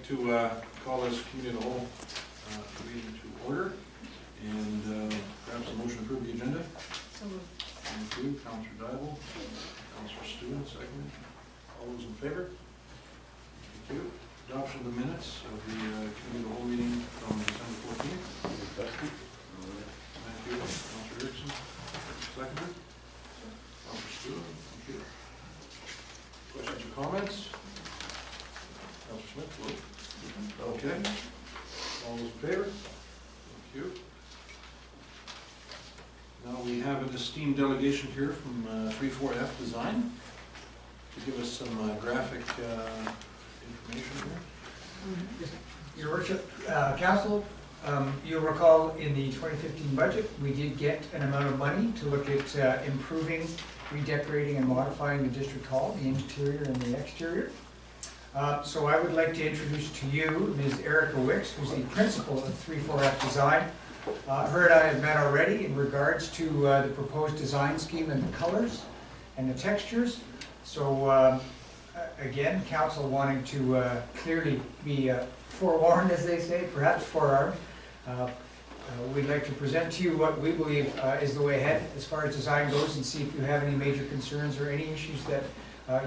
like to call this committee of the whole meeting to order, and perhaps a motion to approve the agenda. So moved. Thank you, Councillor Dybel, Councillor Stewart, second. All those in favor? Thank you. Adoption of the minutes of the committee of the whole meeting from December 14th. Thank you, Councillor Erickson. Second. Councillor Stewart, thank you. Questions or comments? Councillor Smith, vote. Okay. All those in favor? Thank you. Now we have an esteemed delegation here from 34F Design to give us some graphic information here. Your Worship, Council, you'll recall in the 2015 budget, we did get an amount of money to look at improving, redecorating and modifying the District Hall, the interior and the exterior. So I would like to introduce to you Ms. Erica Wicks, who's the principal of 34F Design. Her and I have met already in regards to the proposed design scheme and the colors and the textures. So again, Council wanting to clearly be forewarned, as they say, perhaps forearmed. We'd like to present to you what we believe is the way ahead as far as design goes, and see if you have any major concerns or any issues that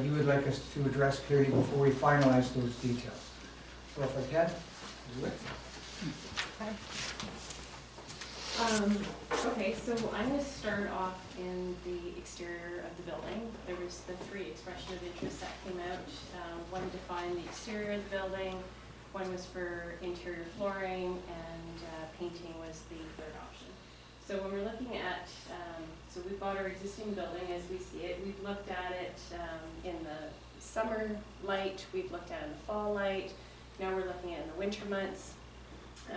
you would like us to address clearly before we finalize those details. So if I can, do it. Okay, so I'm going to start off in the exterior of the building. There was the three expression of interest that came out. One defined the exterior of the building, one was for interior flooring, and painting was the third option. So when we're looking at, so we've got our existing building as we see it. We've looked at it in the summer light, we've looked at it in the fall light, now we're looking at it in the winter months.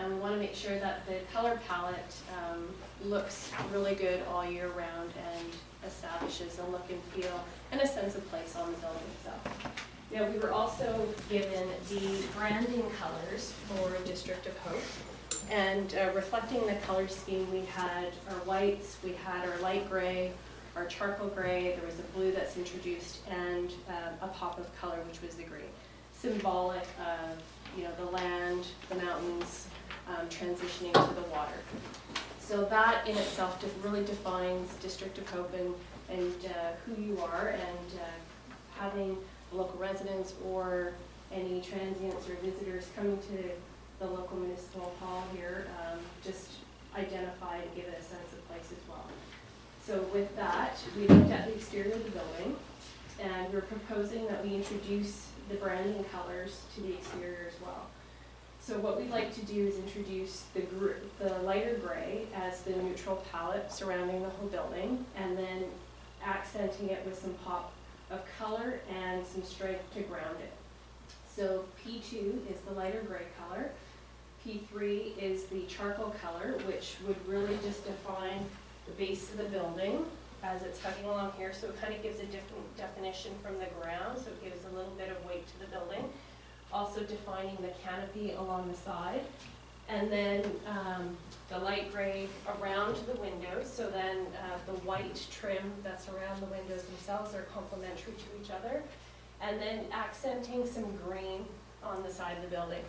We want to make sure that the color palette looks really good all year round and establishes a look and feel and a sense of place on the building itself. Now, we were also given the branding colors for District of Hope, and reflecting the color scheme, we had our whites, we had our light gray, our charcoal gray, there was a blue that's introduced, and a pop of color, which was the green, symbolic of, you know, the land, the mountains, transitioning to the water. So that in itself really defines District of Hope and who you are, and having local residents or any transients or visitors coming to the local municipal hall here just identify and give it a sense of place as well. So with that, we looked at the exterior of the building, and we're proposing that we introduce the branding colors to the exterior as well. So what we'd like to do is introduce the lighter gray as the neutral palette surrounding the whole building, and then accenting it with some pop of color and some stripe to ground it. So P2 is the lighter gray color. P3 is the charcoal color, which would really just define the base of the building as it's hugging along here. So it kind of gives a different definition from the ground, so it gives a little bit of weight to the building. Also defining the canopy along the side, and then the light gray around the windows, so then the white trim that's around the windows themselves are complementary to each other, and then accenting some green on the side of the building.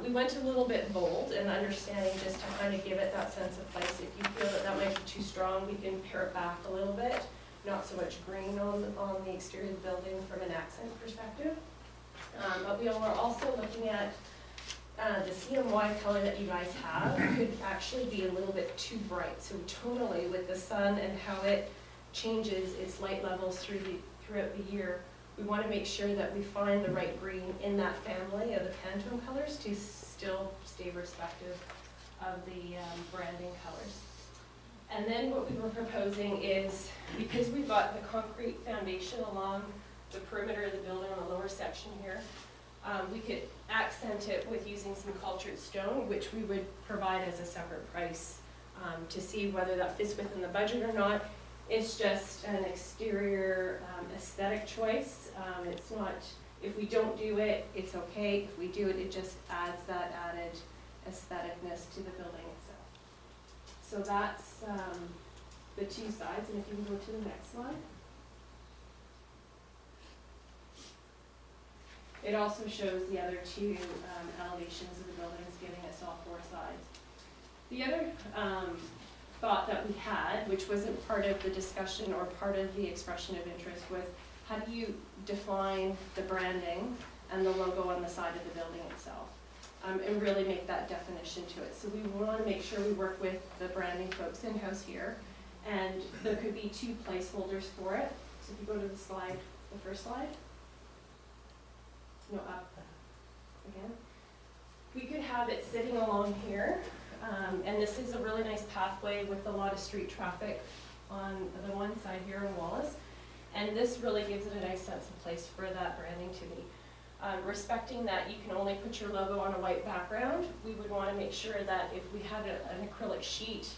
We went a little bit bold in understanding just to kind of give it that sense of place. If you feel that that might be too strong, we can pare it back a little bit, not so much green on the exterior of the building from an accent perspective. But we are also looking at the CMY color that you guys have could actually be a little bit too bright. So tonally, with the sun and how it changes its light levels throughout the year, we want to make sure that we find the right green in that family of the Pantone colors to still stay respective of the branding colors. And then what we were proposing is, because we've got the concrete foundation along the perimeter of the building on the lower section here, we could accent it with using some cultured stone, which we would provide as a separate price to see whether that fits within the budget or not. It's just an exterior aesthetic choice. It's not, if we don't do it, it's okay. If we do it, it just adds that added aestheticness to the building itself. So that's the two sides, and if you can go to the next slide. It also shows the other two elevations of the buildings, giving us all four sides. The other thought that we had, which wasn't part of the discussion or part of the expression of interest, was how do you define the branding and the logo on the side of the building itself, and really make that definition to it. So we want to make sure we work with the branding folks in-house here, and there could be two placeholders for it. So if you go to the slide, the first slide, no, up again. We could have it sitting along here, and this is a really nice pathway with a lot of street traffic on the one side here in Wallace, and this really gives it a nice sense of place for that branding to be. Respecting that you can only put your logo on a white background, we would want to make sure that if we had an acrylic sheet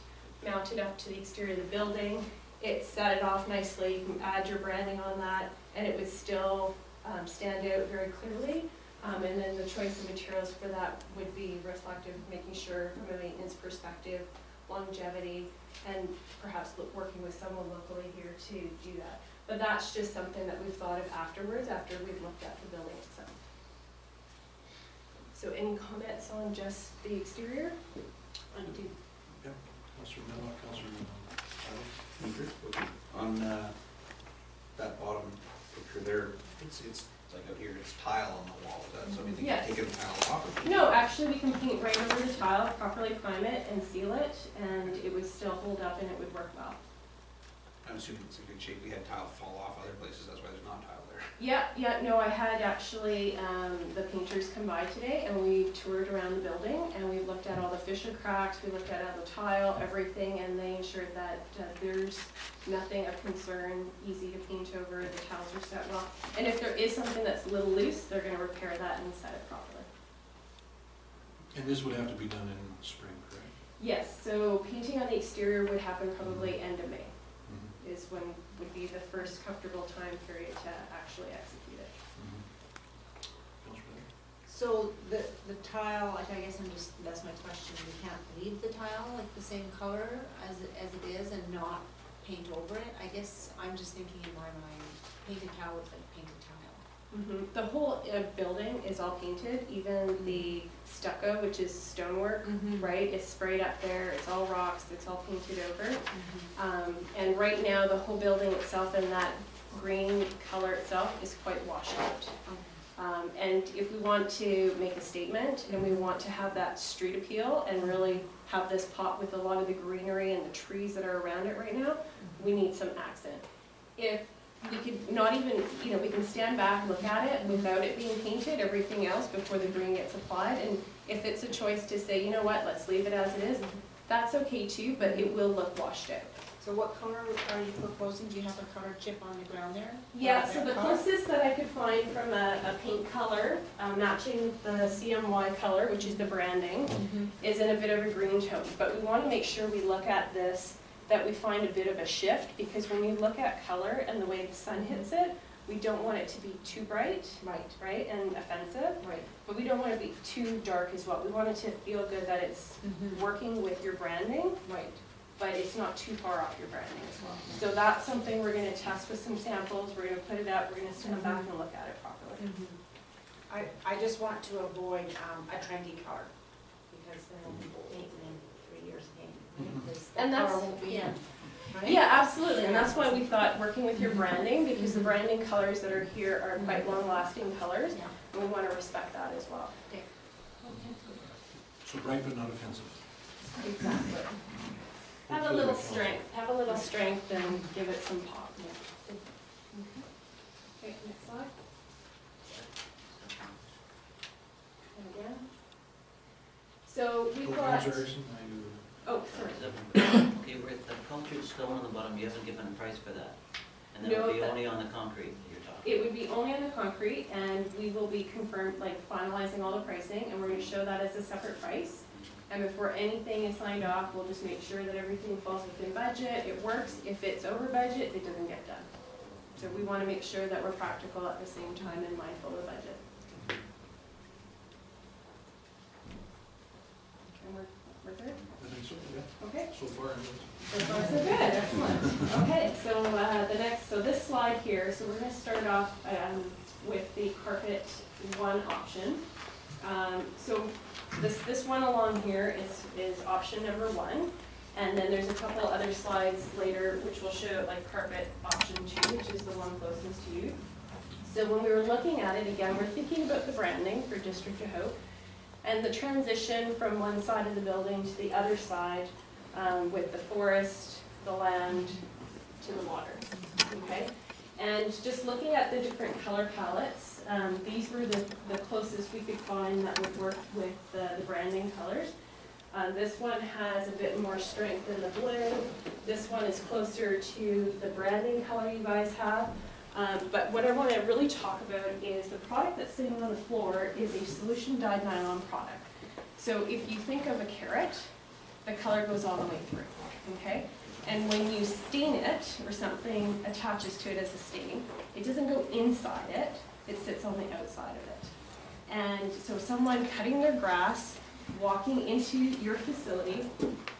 mounted up to the exterior of the building, it set it off nicely, you can add your branding on that, and it would still stand out very clearly. And then the choice of materials for that would be reflective, making sure from a maintenance perspective, longevity, and perhaps working with someone locally here to do that. But that's just something that we've thought of afterwards, after we've looked at the building itself. So any comments on just the exterior? Yep. Councillor Miller, Councillor Tyler. On that bottom picture there, it's like out here, it's tile on the wall, is that something you Yes. can take the tile off? Or No, actually we can paint right over the tile, properly prime it and seal it, and it would still hold up and it would work well. I'm assuming it's in good shape. We had tile fall off other places, that's why there's not tile there. Yeah, no, I had actually the painters come by today and we toured around the building and we looked at all the fissure cracks, we looked at all the tile, everything, and they ensured that there's nothing of concern, easy to paint over, the tiles are set well. And if there is something that's a little loose, they're gonna repair that and set it properly. And this would have to be done in spring, correct? Yes, so painting on the exterior would happen probably end of May, is when would be the first comfortable time period to actually execute it. Councillor Miller? So the tile, like, I guess that's my question, we can't leave the tile like the same color as it is and not paint over it? I guess I'm just thinking in my mind, painted tile looks like painted tile. The whole building is all painted, even the stucco, which is stonework, right, is sprayed up there, it's all rocks, it's all painted over. And right now, the whole building itself and that green color itself is quite washed out. And if we want to make a statement and we want to have that street appeal and really have this pop with a lot of the greenery and the trees that are around it right now, we need some accent. If we could not even, we can stand back, look at it without it being painted, everything else before the green gets applied. And if it's a choice to say, you know what, let's leave it as it is, that's okay too, but it will look washed out. So what color are you proposing? Do you have a color chip on the ground there? Yeah, so the closest that I could find from a paint color, matching the CMY color, which is the branding, is in a bit of a green tone. But we want to make sure we look at this, that we find a bit of a shift, because when you look at color and the way the sun hits it, we don't want it to be too bright, right, and offensive, but we don't want it to be too dark as well. We want it to feel good that it's working with your branding, but it's not too far off your branding as well. So that's something we're going to test with some samples, we're going to put it out, we're going to stand back and look at it properly. I just want to avoid a trendy color, because then we'll be painting in 3 years again. And that's, color won't be in, right? yeah, absolutely, and that's why we thought working with your branding, because the branding colors that are here are quite long-lasting colors, Yeah. and we want to respect that as well. Okay. So bright but not offensive. Exactly. Have a little strength and give it some pop. Okay, next slide. And again. So we've got, Councillor Erickson, oh, sorry. Okay, with the cultured stone on the bottom, you haven't given a price for that? And then No, it'll be that- only on the concrete that you're talking? It would be only on the concrete, and we will be finalizing all the pricing, and we're gonna show that as a separate price. And before anything is signed off, we'll just make sure that everything falls within budget, it works. If it's over budget, it doesn't get done. So we wanna make sure that we're practical at the same time and mindful of budget. And we're good? I think so, yeah. Okay. So far, So far, so good, excellent. Okay, so the next, so this slide here, so we're gonna start off with the carpet one option. So this one along here is option number one. And then there's a couple other slides later which will show like carpet option 2, which is the one closest to you. So when we were looking at it, again, we're thinking about the branding for District of Hope and the transition from one side of the building to the other side with the forest, the land, to the water, okay? And just looking at the different color palettes, these were the closest we could find that would work with the branding colors. This one has a bit more strength in the blue. This one is closer to the branding color you guys have. But what I want to really talk about is the product that's sitting on the floor is a solution dyed nylon product. So if you think of a carrot, the color goes all the way through, okay? And when you stain it, or something attaches to it as a stain, it doesn't go inside it, it sits on the outside of it. And so someone cutting their grass, walking into your facility,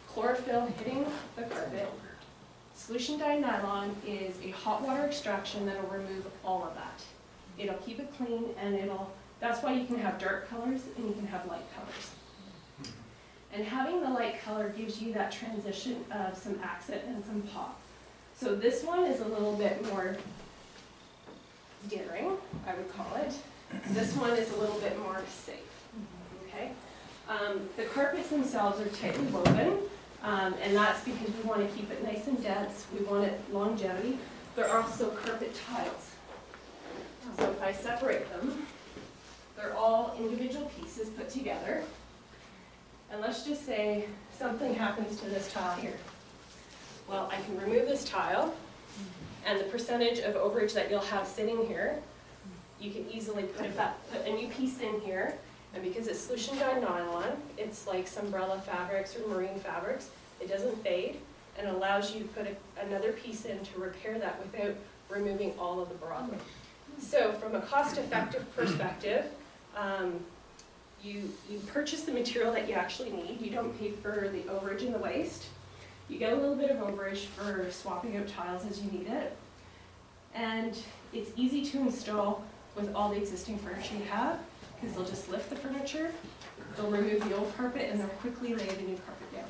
chlorophyll hitting the carpet, solution dyed nylon is a hot water extraction that'll remove all of that. It'll keep it clean and that's why you can have dark colors and you can have light colors. And having the light color gives you that transition of some accent and some pop. So this one is a little bit more daring, I would call it. This one is a little bit more safe, okay? The carpets themselves are tightly woven, and that's because we want to keep it nice and dense. We want it longevity. They're also carpet tiles. So if I separate them, they're all individual pieces put together. And let's just say something happens to this tile here. Well, I can remove this tile, and the percentage of overage that you'll have sitting here, you can easily put a new piece in here. And because it's solution dyed nylon, it's like Sunbrella fabrics or marine fabrics. It doesn't fade and allows you to put another piece in to repair that without removing all of the broadleaf. So from a cost-effective perspective, you purchase the material that you actually need. You don't pay for the overage and the waste. You get a little bit of overage for swapping out tiles as you need it. And it's easy to install with all the existing furniture you have, because they'll just lift the furniture, they'll remove the old carpet, and they'll quickly lay the new carpet down.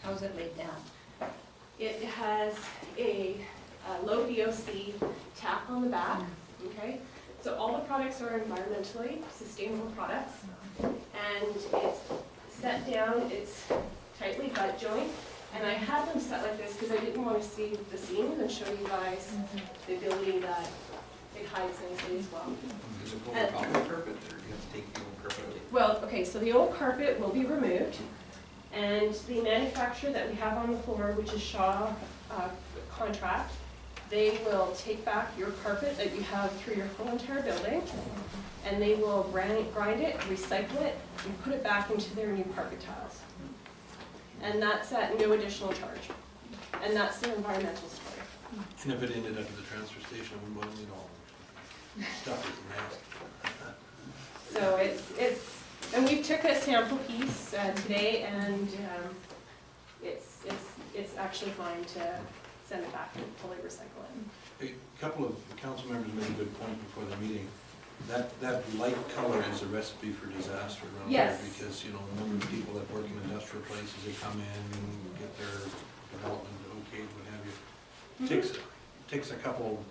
How is it laid down? It has a low VOC tap on the back, okay? So all the products are environmentally sustainable products, and it's set down, it's tightly butt joint, and I had them set like this because I didn't want to see the seams and show you guys the ability that it hides nicely as well. Is it over top of the carpet, or do you have to take the old carpet out? Well, okay, so the old carpet will be removed, and the manufacturer that we have on the floor, which is Shaw Contract, they will take back your carpet that you have through your whole entire building, and they will grind it, recycle it, and put it back into their new carpet tiles. And that's at no additional charge. And that's their environmental story. And if it ended up at the transfer station, we wouldn't need all the stuff is nasty. So and we took a sample piece today, and it's actually fine to send it back and fully recycle it. A couple of council members made a good point before the meeting. That light color is a recipe for disaster around here. Yes. Because, you know, the number of people that work in industrial places, they come in and get their development okayed, what have you. Takes a couple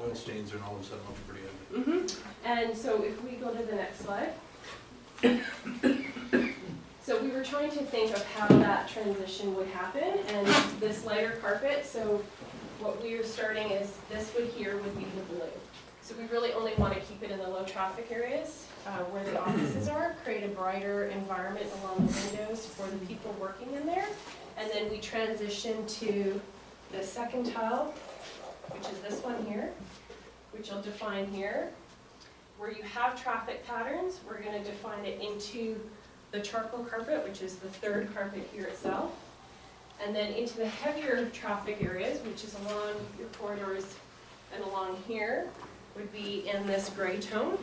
oil stains and all of a sudden looks pretty ugly. And so if we go to the next slide. So we were trying to think of how that transition would happen, and this lighter carpet, so what we are starting is this would be the blue. So we really only want to keep it in the low traffic areas where the offices are, create a brighter environment along the windows for the people working in there. And then we transition to the second tile, which is this one here, which I'll define here. Where you have traffic patterns, we're going to define it into the charcoal carpet, which is the third carpet here itself. And then into the heavier traffic areas, which is along your corridors and along here, would be in this gray tone.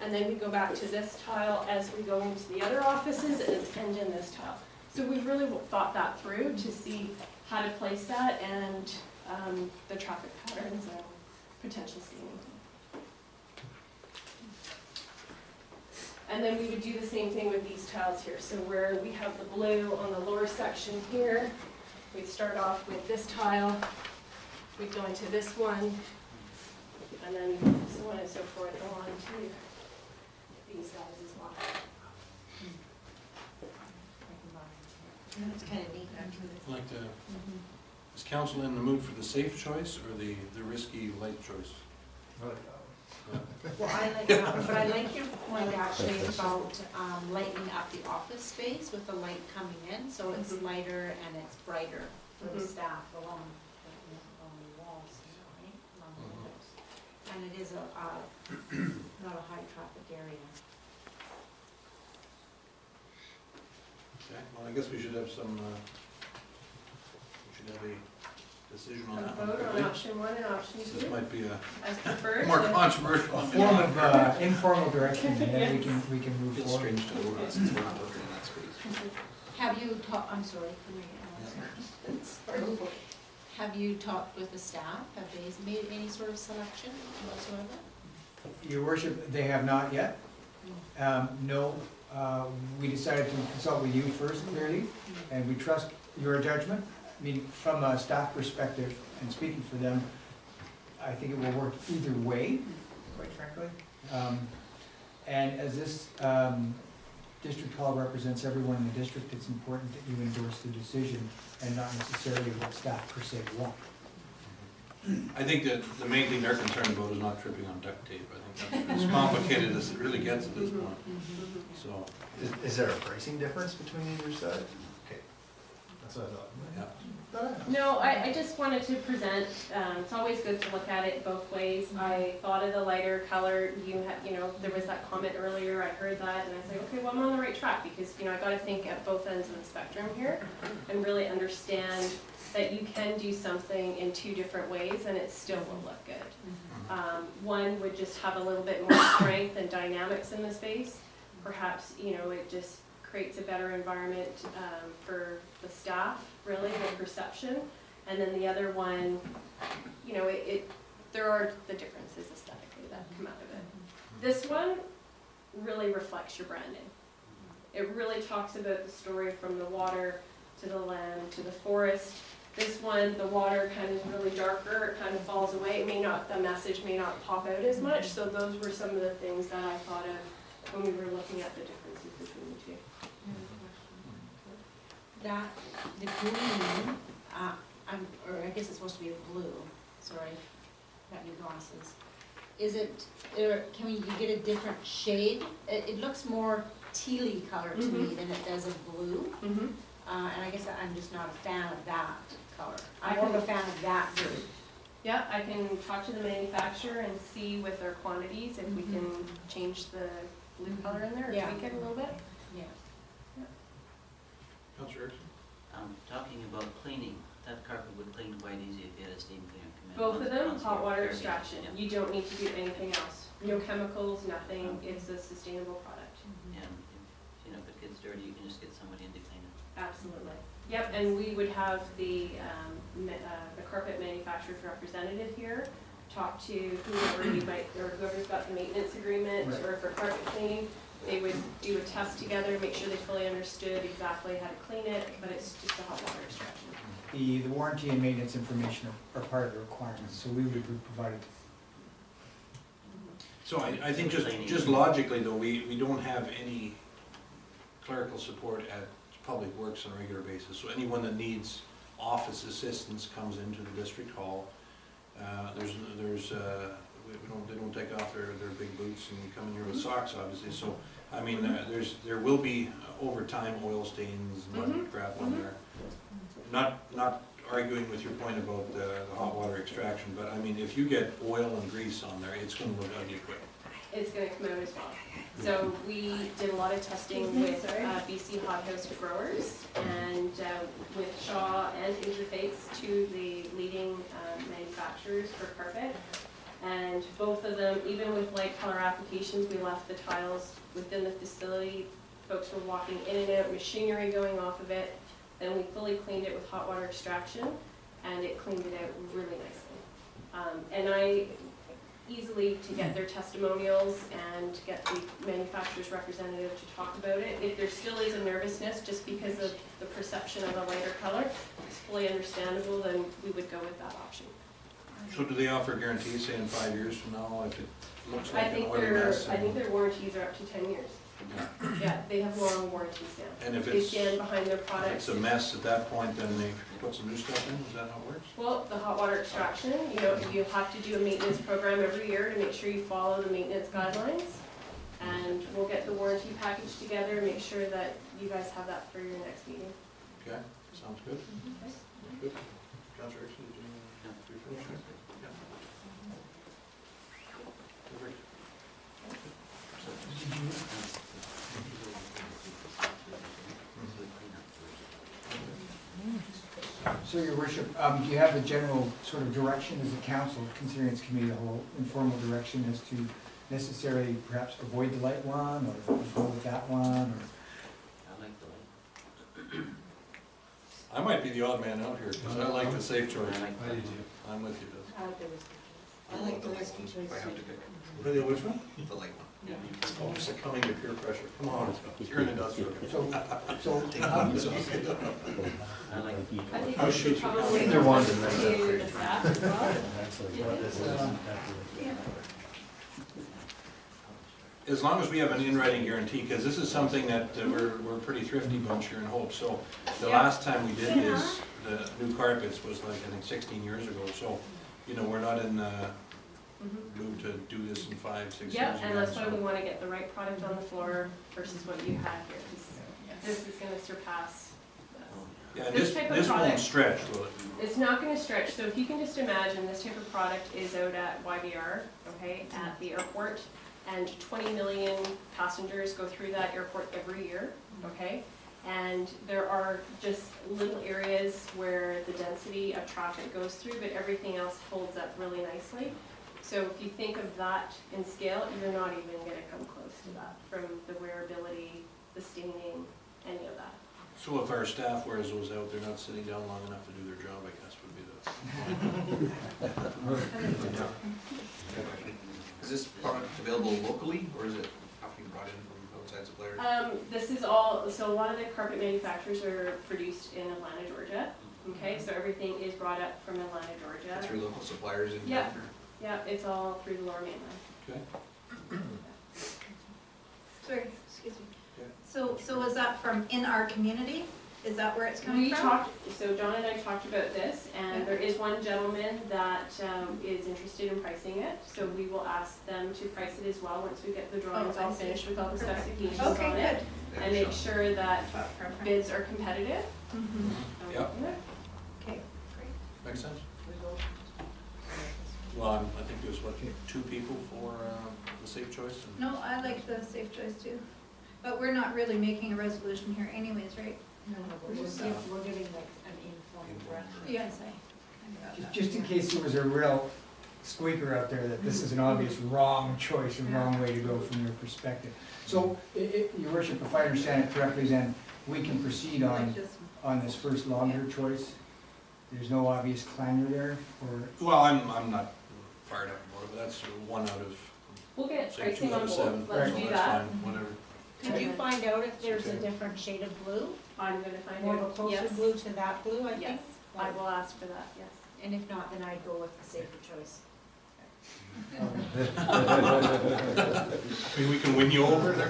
And then we go back to this tile as we go into the other offices and end in this tile. So we really thought that through to see how to place that and the traffic patterns and potential steaming. And then we would do the same thing with these tiles here. So where we have the blue on the lower section here, we'd start off with this tile, we'd go into this one, and then so on and so forth on to these guys as well. It's kind of neat, actually. I'd like to, is council in the mood for the safe choice or the risky light choice? Well, I like that one, but I like your point actually about lightening up the office space with the light coming in, so it's lighter and it's brighter for the staff along the walls, right? Along the windows. And it is not a high traffic area. Okay, well, I guess we should have some, we should have a decision on A that vote one on quickly. option 1 and option This 2, might be a as preferred. more controversial. A form of informal direction, and then we can move It's forward. strange to vote on since we're not working in that space. Have you talked, I'm sorry, have you talked with the staff? Have they made any sort of selection whatsoever? Your worship, they have not yet. No, we decided to consult with you first, clearly, and we trust your judgment. I mean, from a staff perspective, and speaking for them, I think it will work either way, quite frankly. And as this district hall represents everyone in the district, it's important that you endorse the decision and not necessarily what staff per se want. I think that the main thing they're concerned about is not tripping on duct tape. I think that's as complicated as it really gets at this point, so, Is there a pricing difference between either side? Okay, that's what I thought. yeah. No, I just wanted to present, it's always good to look at it both ways. I thought of the lighter color, you know, there was that comment earlier, I heard that, and I was like, okay, well, I'm on the right track, because, you know, I gotta think at both ends of the spectrum here, and really understand that you can do something in 2 different ways, and it still will look good. One would just have a little bit more strength and dynamics in the space. Perhaps, you know, it just creates a better environment for the staff, really, the perception. And then the other one, you know, there are the differences aesthetically that come out of it. This one really reflects your branding. It really talks about the story from the water to the land to the forest. This one, the water kind of really darker, it kind of falls away. It may not, the message may not pop out as much. So those were some of the things that I thought of when we were looking at the differences between the 2. That, the green, or I guess it's supposed to be a blue, sorry, got new glasses. Is it, can you get a different shade? It looks more tealy color to me than it does a blue. And I guess I'm just not a fan of that color. I'm more of a fan of that blue. Yeah, I can talk to the manufacturer and see with their quantities if we can change the blue color in there or Yeah. tweak it a little bit. Yeah. Councillor Erickson? Talking about cleaning, that carpet would clean quite easy if you had a steam cleaner come in. Both of them, once hot a water year. extraction. Yeah. You don't need to do anything else. No chemicals, nothing. It's a sustainable product. And if, you know, if it gets dirty, you can just get somebody in to clean it. Absolutely. Yep, and we would have the carpet manufacturer's representative here, talk to whoever you might, or whoever's got the maintenance agreement, Right. or for carpet cleaning. They would do a test together, make sure they fully understood exactly how to clean it, but it's just a hot water extraction. The warranty and maintenance information are part of the requirements, so we would be provided. So I think just logically though, we don't have any clerical support at Public Works on a regular basis. So anyone that needs office assistance comes into the district hall. They don't take off their big boots and come in here with socks, obviously. So, I mean, there will be over time oil stains, mud, crap on there. Not arguing with your point about the hot water extraction, but I mean, if you get oil and grease on there, it's gonna look ugly quick. It's gonna come out as well. So we did a lot of testing with BC Hothouse Growers and with Shaw and Interface, 2 of the leading manufacturers for carpet. And both of them, even with light color applications, we left the tiles within the facility. Folks were walking in and out, machinery going off of it. Then we fully cleaned it with hot water extraction, and it cleaned it out really nicely. And easily to get their testimonials and get the manufacturer's representative to talk about it. If there still is a nervousness just because of the perception of a lighter color, it's fully understandable, then we would go with that option. So do they offer guarantees, say in 5 years from now, if it looks like I an think oily mess? their warranties are up to 10 years. Yeah, they have long warranties now. And if They it's, stand behind their if products. it's a mess at that point, then they put some new stuff in, is that how it works? Well, the hot water extraction, you know, you have to do a maintenance program every year to make sure you follow the maintenance guidelines. And we'll get the warranty package together and make sure that you guys have that for your next meeting. Okay, sounds good. Okay. Good. Counselor Erickson, did you finish? Yeah. Perfect. So, Your Worship, do you have a general sort of direction as a council, considering it's committee, a whole informal direction as to necessarily perhaps avoid the light one, or go with that one, or? I like the light. I might be the odd man out here, because I like the safe choice. I like the light. I'm with you, Doug. I like the risky I like the light ones if I have to pick. Really, which one? The light one. Yeah. Oh, succumbing to peer pressure, come on, you're an industrial. So, I think I'll we shoot should you. probably Either one. to the staff as well. As long as we have an in-writing guarantee, because this is something that we're a pretty thrifty bunch here in Hope, so the Yeah. last time we did this, the new carpets was like, I think 16 years ago, so, you know, we're not in the Mhm. mood to do this in 5, 6 years Yeah, again. and that's why so- we want to get the right product on the floor versus what you have here, 'cause this is going to surpass. Yeah, and this this, type of this won't product- stretch, will it? It's not going to stretch, so if you can just imagine, this type of product is out at YVR, okay, at the airport, and 20 million passengers go through that airport every year, okay? And there are just little areas where the density of traffic goes through, but everything else holds up really nicely. So if you think of that in scale, you're not even gonna come close to that, from the wearability, the staining, any of that. So if our staff wears those out, they're not sitting down long enough to do their job, I guess, would be the. Is this product available locally, or is it have to be brought in from outside suppliers? This is all, so a lot of the carpet manufacturers are produced in Atlanta, Georgia, okay? So everything is brought up from Atlanta, Georgia. Through local suppliers in Yeah. town? Yeah, it's all through the Lower Mainland. Okay. Sorry, excuse me. Yeah. So is that from in our community? Is that where it's coming We from? talked, so John and I talked about this, and there is one gentleman that is interested in pricing it. So we will ask them to price it as well, once we get the drawings Oh, I all see. finished with all the Perfect. specifications on Okay, it. good. And make sure that Oh, perfect. bids are competitive. Mhm. Yep. Okay, great. Makes sense? Well, I think there's, what, 2 people for the safe choice? and- No, I like the safe choice too. But we're not really making a resolution here anyways, right? No, but we're giving like an informal direction. Yes, I. Just in case there was a real squeaker out there that this is an obvious wrong choice and wrong way to go from your perspective. So, Your Worship, if I understand it correctly, then we can proceed Like on, this on this first longer choice? There's no obvious clanger there, or? Well, I'm not fired up about it, but that's 1 out of, We'll get say, pricing 2 on out of both. 7. Let's so do that's that. fine, whatever. Did you find out if there's a Okay. different shade of blue? I'm gonna find More of a out. closer Yes. blue to that blue, I think? Yes, I will ask for that, yes. And if not, then I'd go with the safer choice. I mean, we can win you over there.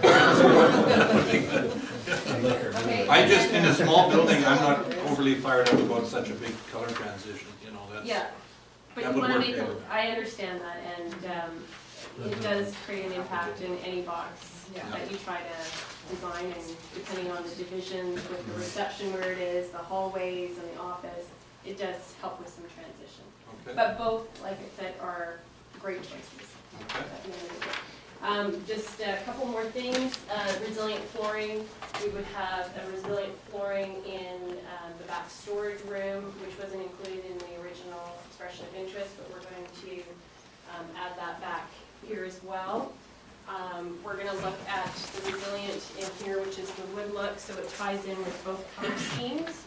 Okay. I just, in a small building, I'm not overly fired up about such a big color transition, you know, that's. Yeah, but That you would wanna work make, better. I understand that, and it does create an impact in any box Yeah. that you try to design, and depending on the divisions with the reception where it is, the hallways and the office, it does help with some transition. Okay, But both, like I said, are great choices. okay. at the end of the day. Just a couple more things, resilient flooring, we would have a resilient flooring in the back storage room, which wasn't included in the original expression of interest, but we're going to add that back here as well. We're gonna look at the resilient in here, which is the wood look, so it ties in with both color schemes.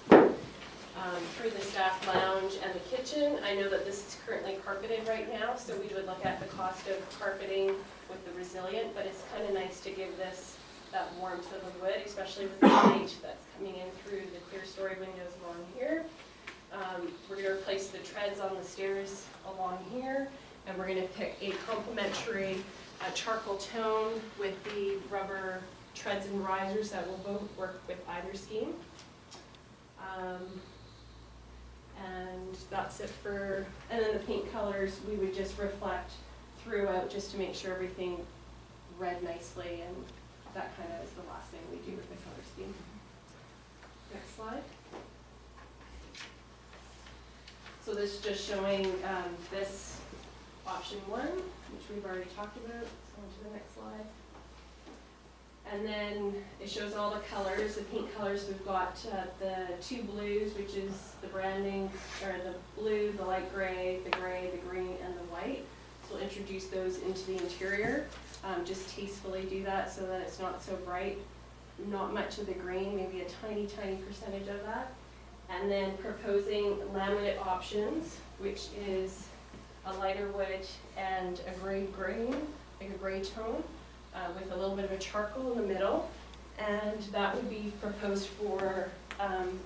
for the staff lounge and the kitchen. I know that this is currently carpeted right now, so we would look at the cost of carpeting with the resilient, but it's kind of nice to give this that warmth of the wood, especially with the light that's coming in through the clear story windows along here. We're going to replace the treads on the stairs along here, and we're going to pick a complementary charcoal tone with the rubber treads and risers that will both work with either scheme. And that's it for, and then the paint colors, we would just reflect throughout just to make sure everything read nicely, and that kind of is the last thing we do with the color scheme. Next slide. So this is just showing this option 1, which we've already talked about. So on to the next slide. And then it shows all the colors, the paint colors. We've got the 2 blues, which is the branding, or the blue, the light gray, the green, and the white. So we'll introduce those into the interior. Just tastefully do that so that it's not so bright. Not much of the green, maybe a tiny, tiny percentage of that. And then proposing laminate options, which is a lighter wood and a gray green, like a gray tone. With a little bit of a charcoal in the middle, and that would be proposed for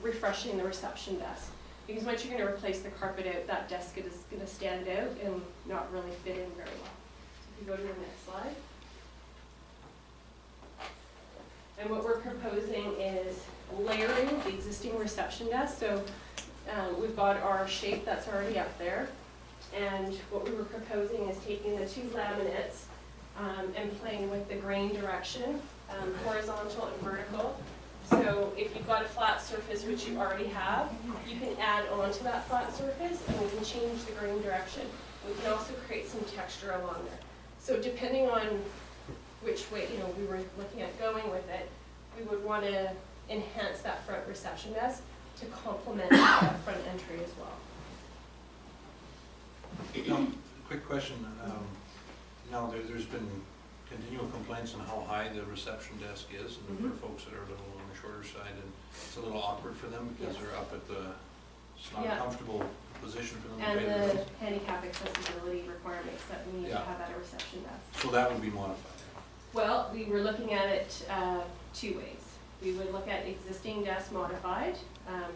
refreshing the reception desk. Because once you're going to replace the carpet out, that desk is going to stand out and not really fit in very well. So if you go to the next slide. And what we're proposing is layering the existing reception desk. So we've got our shape that's already up there, and what we were proposing is taking the 2 laminates and playing with the grain direction, horizontal and vertical. So if you've got a flat surface, which you already have, you can add on to that flat surface and we can change the grain direction. We can also create some texture along there. So depending on which way we were looking at going with it, we would want to enhance that front reception desk to complement that front entry as well. Now, quick question. Now, there's been continual complaints on how high the reception desk is, and for folks that are a little on the shorter side, and it's a little awkward for them because they're up at the, it's not a comfortable position for them to And pay their the bills. handicap accessibility requirements that we need to have at a reception desk. So that would be modified. Well, we were looking at it 2 ways. We would look at existing desks modified,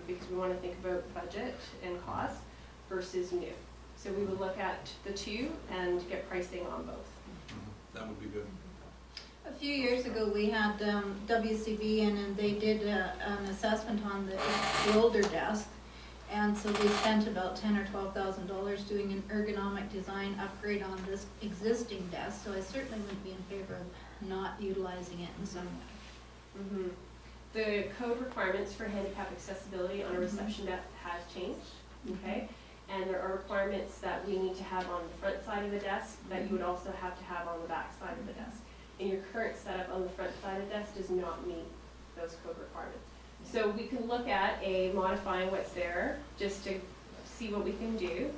because we want to think about budget and cost, versus new. So we would look at the 2 and get pricing on both. That would be good. A few years ago, we had WCB in, and they did an assessment on the older desk. And so we spent about $10,000 or $12,000 doing an ergonomic design upgrade on this existing desk. So I certainly wouldn't be in favor of not utilizing it in some way. The code requirements for handicap accessibility on a reception desk has changed, okay? And there are requirements that we need to have on the front side of the desk that you would also have to have on the back side of the desk. And your current setup on the front side of the desk does not meet those code requirements. So we can look at modifying what's there just to see what we can do,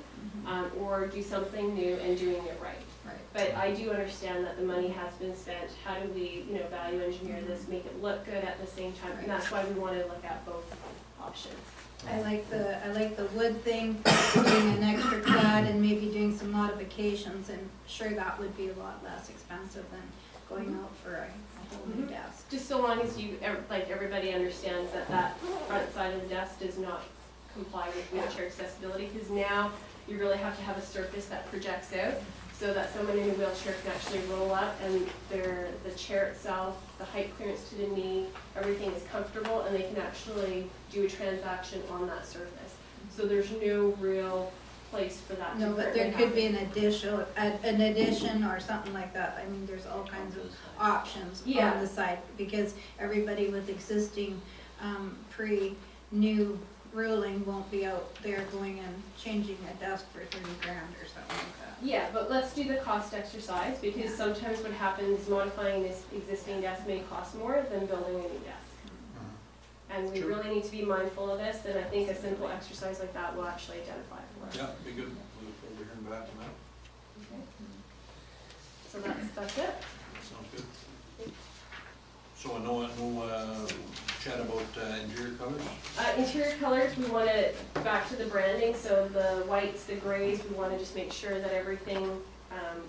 or do something new and doing it right. Right. But I do understand that the money has been spent. How do we, value engineer this, make it look good at the same time? And that's why we want to look at both options. I like the wood thing, doing an extra clad and maybe doing some modifications, and sure that would be a lot less expensive than going out for a whole new desk. Just so long as everybody understands that that front side of the desk does not comply with wheelchair accessibility, because now you really have to have a surface that projects out so that someone in a wheelchair can actually roll up and the chair itself, the height clearance to the knee, everything is comfortable, and they can actually do a transaction on that surface. So there's no real place for that. No, but there could be an addition or something like that. I mean, there's all kinds of options on the side, because everybody with existing pre-new ruling won't be out there going and changing a desk for $30,000 or something like that. Yeah, but let's do the cost exercise, because sometimes what happens, modifying this existing desk may cost more than building a new desk. And we really need to be mindful of this, and I think a simple exercise like that will actually identify for us. Yeah, be good. We look forward to hearing back on that. Okay. So that's it. Sounds good. So no chat about interior colors? Interior colors, we want to, back to the branding, so the whites, the grays, we want to just make sure that everything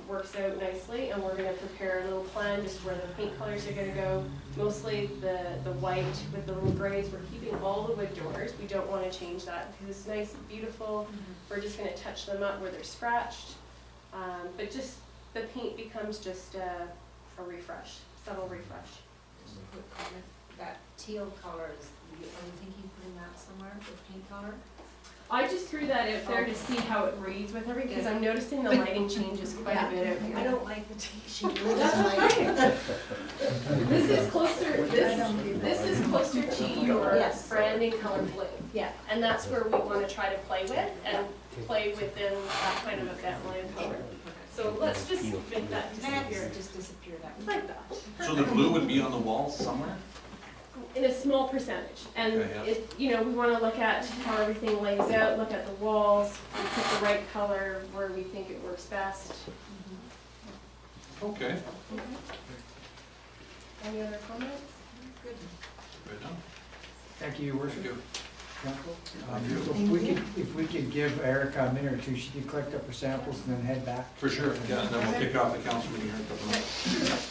works out nicely, and we're going to prepare a little plan just where the paint colors are going to go. Mostly the white with the little grays, we're keeping all the wood doors, we don't want to change that because it's nice and beautiful. We're just going to touch them up where they're scratched, but just the paint becomes just a refresh, subtle refresh. Just a quick comment, that teal color is, are you thinking putting that somewhere, the paint color? I just threw that out there to see how it reads with everything, because I'm noticing the lighting changes quite a bit out here. I don't like the tea, she really That's doesn't like it. okay. This is closer, this is closer to your Yes. branding color blue. Yeah. And that's where we want to try to play with, and play within that kind of a family of color. So let's just make that disappear, Let's just disappear that. like that, So the blue would be on the wall somewhere? in a small percentage. And Okay, yeah. if, you know, we want to look at how everything lays out, look at the walls, and put the right color where we think it works best. Okay, Any other comments? Good. right now. Thank you, Your Worship. Thank you. Council. Thank you. If we could give Erica a minute or two, she could collect up her samples and then head back. For sure, yeah, and then we'll kick off the council meeting here in a couple of minutes.